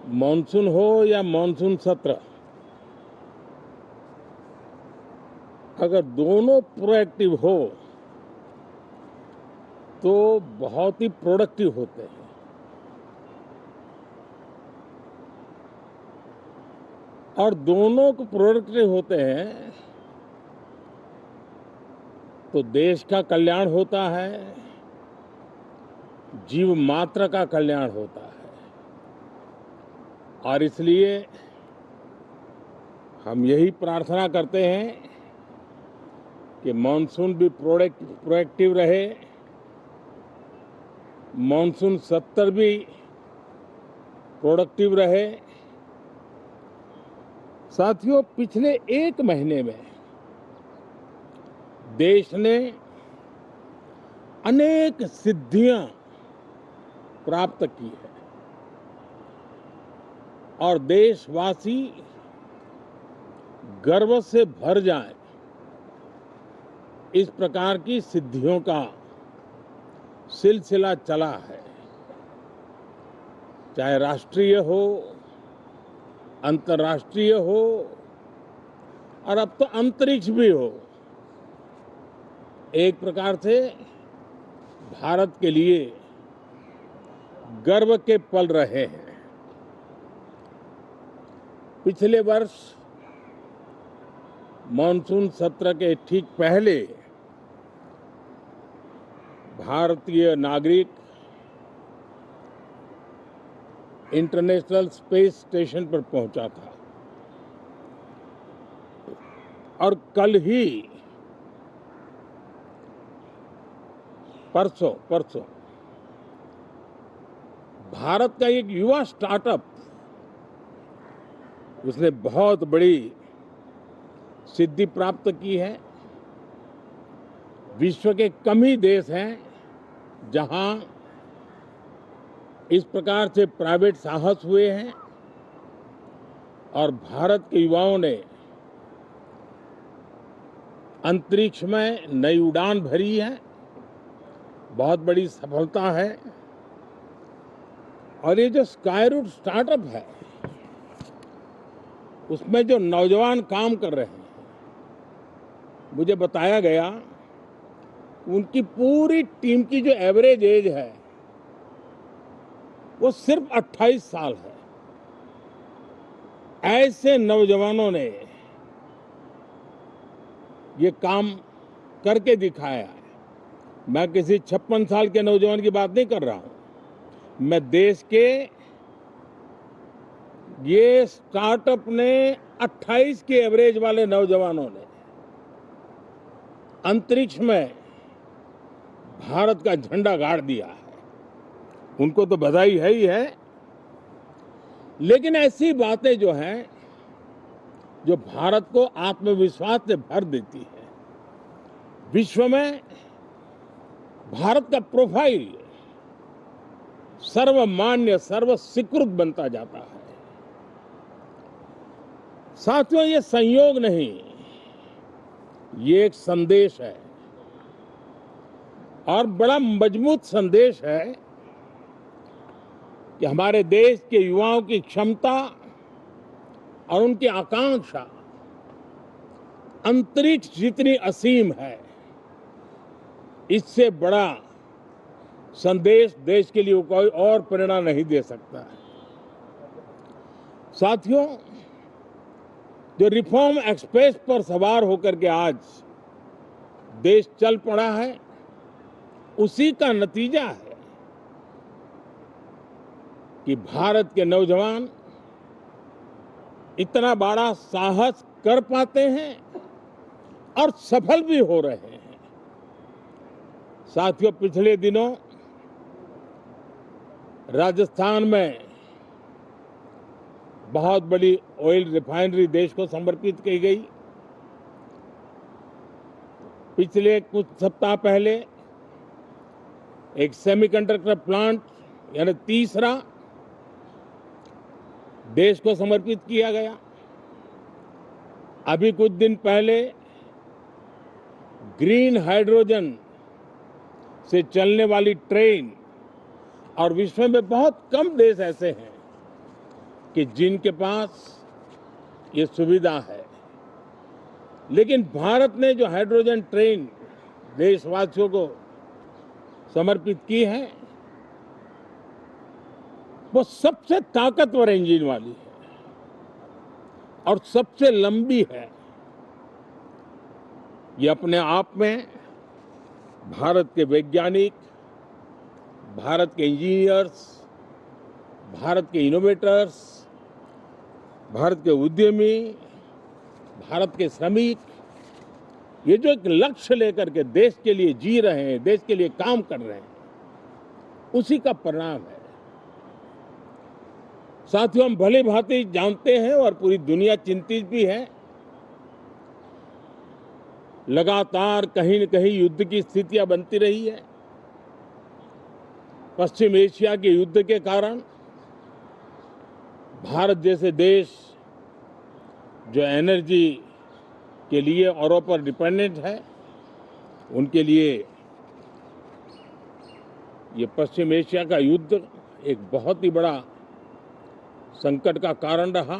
Monsoon हो या monsoon सत्र, अगर दोनों प्रोएक्टिव हो तो बहुत ही प्रोडक्टिव होते हैं। और दोनों को प्रोडक्टिव होते हैं तो देश का कल्याण होता है, जीव मात्र का कल्याण होता है। और इसलिए हम यही प्रार्थना करते हैं कि मॉनसून भी प्रोएक्टिव रहे, मॉनसून सत्र भी प्रोडक्टिव रहे। साथियों, पिछले एक महीने में देश ने अनेक सिद्धियां प्राप्त की है और देशवासी गर्व से भर जाएं, इस प्रकार की सिद्धियों का सिलसिला चला है। चाहे राष्ट्रीय हो, अंतर्राष्ट्रीय हो और अब तो अंतरिक्ष भी हो, एक प्रकार से भारत के लिए गर्व के पल रहे हैं। पिछले वर्ष मॉनसून सत्र के ठीक पहले भारतीय नागरिक इंटरनेशनल स्पेस स्टेशन पर पहुंचा था और कल ही परसों भारत का एक युवा स्टार्टअप, उसने बहुत बड़ी सिद्धि प्राप्त की है। विश्व के कम ही देश हैं जहां इस प्रकार से प्राइवेट साहस हुए हैं और भारत के युवाओं ने अंतरिक्ष में नई उड़ान भरी है। बहुत बड़ी सफलता है। और ये जो स्काईरूट स्टार्टअप है, उसमें जो नौजवान काम कर रहे हैं, मुझे बताया गया उनकी पूरी टीम की जो एवरेज एज है वो सिर्फ 28 साल है। ऐसे नौजवानों ने ये काम करके दिखाया है। मैं किसी 56 साल के नौजवान की बात नहीं कर रहा हूं। मैं देश के ये स्टार्टअप ने 28 के एवरेज वाले नौजवानों ने अंतरिक्ष में भारत का झंडा गाड़ दिया है। उनको तो बधाई है ही है, लेकिन ऐसी बातें जो हैं, जो भारत को आत्मविश्वास से भर देती है, विश्व में भारत का प्रोफाइल सर्वमान्य, सर्वस्वीकृत बनता जाता है। साथियों, ये संयोग नहीं, ये एक संदेश है और बड़ा मजबूत संदेश है कि हमारे देश के युवाओं की क्षमता और उनकी आकांक्षा अंतरिक्ष जितनी असीम है, इससे बड़ा संदेश देश के लिए कोई और प्रेरणा नहीं दे सकता है। साथियों, जो रिफॉर्म एक्सप्रेस पर सवार होकर के आज देश चल पड़ा है, उसी का नतीजा है कि भारत के नौजवान इतना बड़ा साहस कर पाते हैं और सफल भी हो रहे हैं। साथियों, पिछले दिनों राजस्थान में बहुत बड़ी ऑयल रिफाइनरी देश को समर्पित की गई। पिछले कुछ सप्ताह पहले एक सेमीकंडक्टर प्लांट, यानी तीसरा, देश को समर्पित किया गया। अभी कुछ दिन पहले ग्रीन हाइड्रोजन से चलने वाली ट्रेन, और विश्व में बहुत कम देश ऐसे हैं कि जिनके पास ये सुविधा है, लेकिन भारत ने जो हाइड्रोजन ट्रेन देशवासियों को समर्पित की है, वो सबसे ताकतवर इंजन वाली है और सबसे लंबी है। ये अपने आप में भारत के वैज्ञानिक, भारत के इंजीनियर्स, भारत के इनोवेटर्स, भारत के उद्यमी, भारत के श्रमिक, ये जो एक लक्ष्य लेकर के देश के लिए जी रहे हैं, देश के लिए काम कर रहे हैं, उसी का परिणाम है। साथियों, हम भली भांति जानते हैं और पूरी दुनिया चिंतित भी है, लगातार कहीं न कहीं युद्ध की स्थितियां बनती रही है। पश्चिम एशिया के युद्ध के कारण भारत जैसे देश जो एनर्जी के लिए औरों पर डिपेंडेंट है, उनके लिए ये पश्चिम एशिया का युद्ध एक बहुत ही बड़ा संकट का कारण रहा।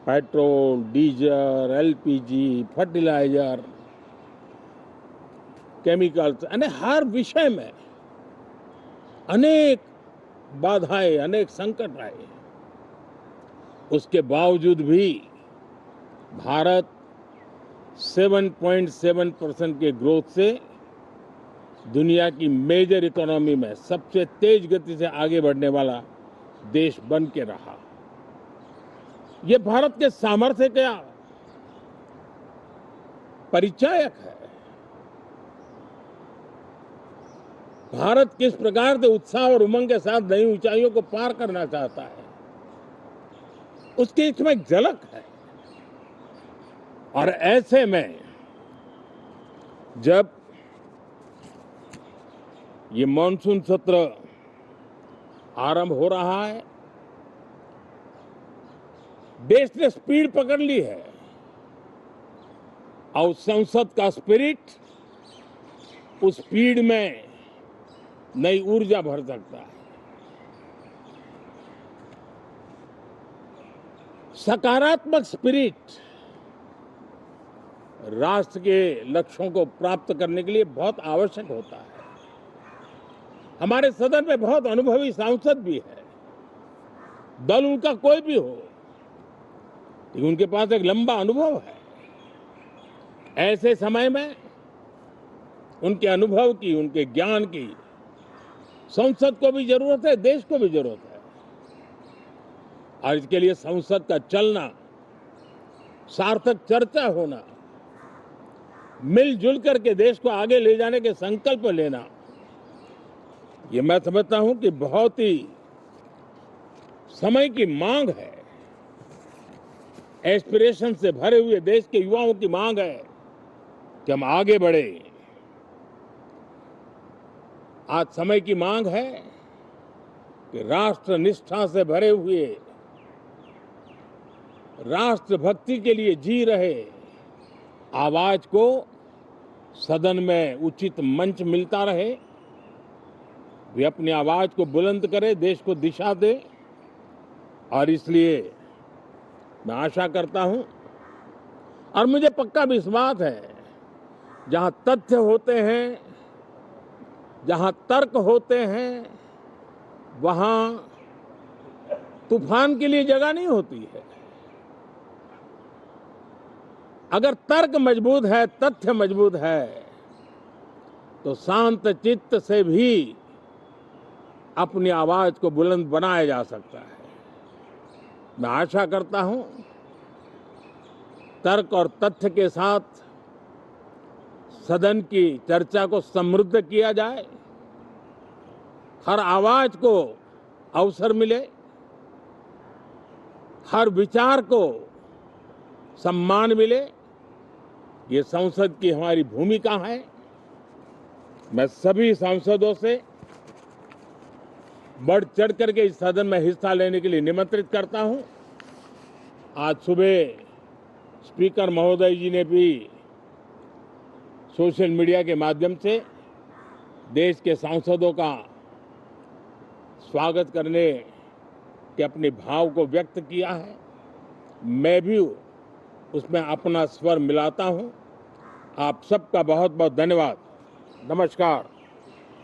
Petrol, diesel, LPG, fertiliser, chemicals, यानी हर विषय में अनेक बाधाएं, अनेक संकट आए। उसके बावजूद भी भारत 7.7% के ग्रोथ से दुनिया की मेजर इकोनॉमी में सबसे तेज गति से आगे बढ़ने वाला देश बन के रहा। ये भारत के सामर्थ्य का परिचायक है। भारत किस प्रकार से उत्साह और उमंग के साथ नई ऊंचाइयों को पार करना चाहता है, उसकी इसमें एक झलक है। और ऐसे में जब ये मॉनसून सत्र आरंभ हो रहा है, देश ने स्पीड पकड़ ली है और संसद का स्पिरिट उस स्पीड में नई ऊर्जा भर सकता है। सकारात्मक स्पिरिट राष्ट्र के लक्ष्यों को प्राप्त करने के लिए बहुत आवश्यक होता है। हमारे सदन में बहुत अनुभवी सांसद भी है, दल उनका कोई भी हो, लेकिन उनके पास एक लंबा अनुभव है। ऐसे समय में उनके अनुभव की, उनके ज्ञान की संसद को भी जरूरत है, देश को भी जरूरत है। और इसके लिए संसद का चलना, सार्थक चर्चा होना, मिलजुल करके देश को आगे ले जाने के संकल्प लेना, ये मैं समझता हूं कि बहुत ही समय की मांग है। एस्पिरेशन से भरे हुए देश के युवाओं की मांग है कि हम आगे बढ़े। आज समय की मांग है कि राष्ट्र निष्ठा से भरे हुए, राष्ट्र भक्ति के लिए जी रहे आवाज को सदन में उचित मंच मिलता रहे, वे अपनी आवाज को बुलंद करे, देश को दिशा दे। और इसलिए मैं आशा करता हूं और मुझे पक्का विश्वास है, जहां तथ्य होते हैं, जहां तर्क होते हैं, वहां तूफान के लिए जगह नहीं होती है। अगर तर्क मजबूत है, तथ्य मजबूत है, तो शांत चित्त से भी अपनी आवाज को बुलंद बनाया जा सकता है। मैं आशा करता हूं तर्क और तथ्य के साथ सदन की चर्चा को समृद्ध किया जाए, हर आवाज को अवसर मिले, हर विचार को सम्मान मिले। ये संसद की हमारी भूमिका है। मैं सभी सांसदों से बढ़ चढ़ करके इस सदन में हिस्सा लेने के लिए निमंत्रित करता हूं। आज सुबह स्पीकर महोदय जी ने भी सोशल मीडिया के माध्यम से देश के सांसदों का स्वागत करने के अपने भाव को व्यक्त किया है, मैं भी उसमें अपना स्वर मिलाता हूं। आप सबका बहुत बहुत धन्यवाद। नमस्कार।